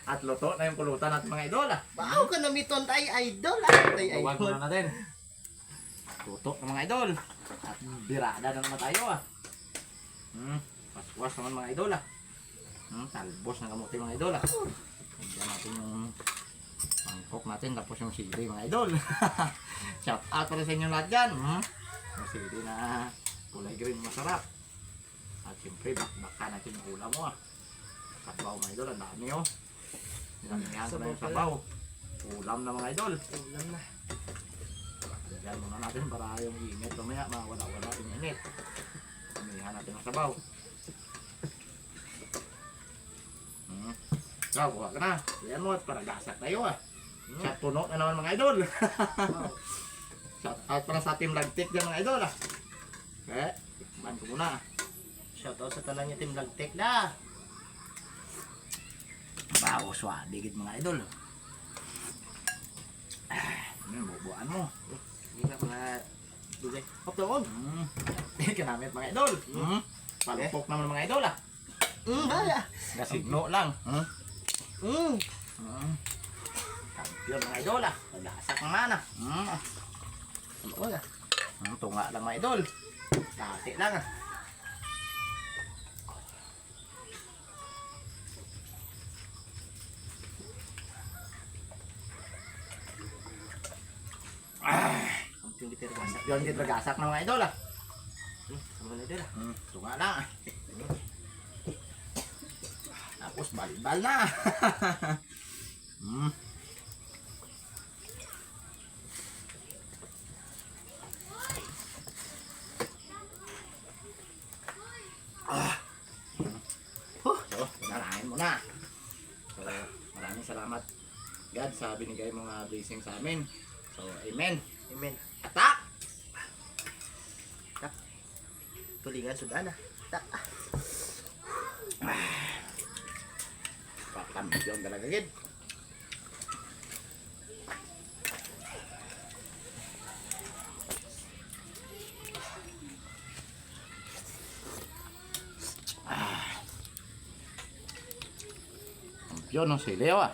At luto na yung pulutan natin mga idol. Wow, ka na miton tay idol. Tay Tuwag idol. muna natin. Luto ng mga idol. At birada na naman tayo Paswas naman mga idol talbos ng kamuti mga idol Higyan natin yung mangkok natin tapos yung sili mga idol. Shout out para sa inyo lahat dyan. Yung sili na kulay green masarap. At siyempre bakbakan natin yung ulam mo Sabaw mga idol, ang dami Dinamihan ko na yung sabaw. Ulam na mga idol. Ulam na. Lagyan muna natin para yung init mamaya mawala-wala yung init. Damihan natin ang sabaw. So, kuha ka na. Ayan mo, para gasak tayo Shot puno na naman mga idol. Wow. Shout out para sa team Lagtik dyan mga idol Okay, tikman ko muna. Shout out sa tanan niya Team Lagtek na. Bawo digit mga idol. Bubuan mo. Hindi na mga dugay. Hop doon. Kinamit mga idol. Palupok naman mga idol Baya. Gasigno lang. Kampiyon mga idol Nagasak naman Wala. Tunga lang mga idol. Dati lang Yung gitirgasak. Yun dito gasak ng mga idol Ano na idol Tunga lang Tapos balibal na. So, narahin mo na. So, maraming salamat God sa binigay mga blessing sa amin. So, amen. Amen. Tak! Tulingan sudan Tak. Pakampiyon talaga gid. Kampiyon no si Leo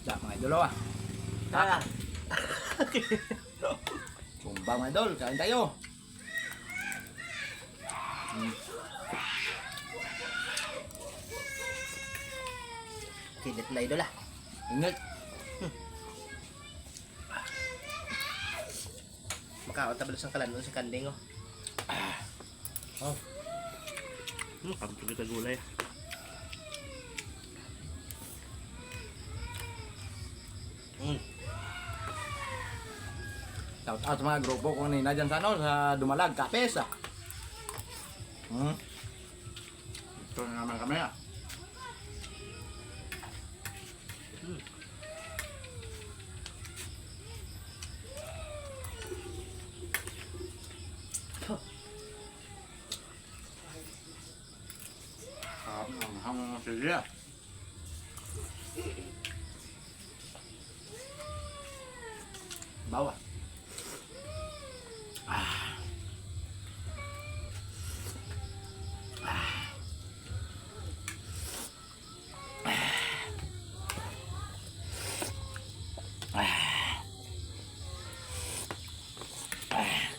Da mga idol Ah. Sumba mga idol, kain tayo. Kilit na idol Ingat. Makaon tabalo sa kalan sa kanding Kampi kita gulay. Shout out sa mga grupo kung nina dyan sa Dumalag, Kapes Ito na naman kami Ang sige Bawa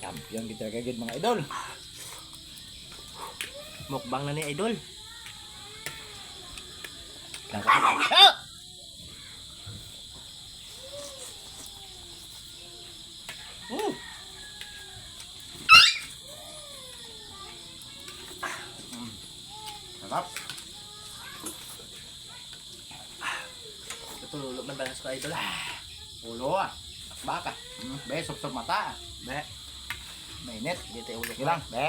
Kampiyon kita kagid mga idol. Mukbang na ni idol. Sarap. Tutulog man balas ko idol Ulo baka. Be, sup-sup mata. Be. Mainit. Dito yung ulo ko. Ilang, be.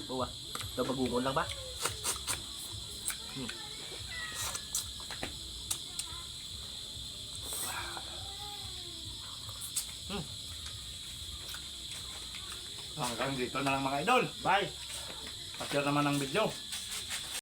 Buwa. Ito bagungon lang ba? Hanggang dito na lang mga idol. Bye. Pasyon naman ang video.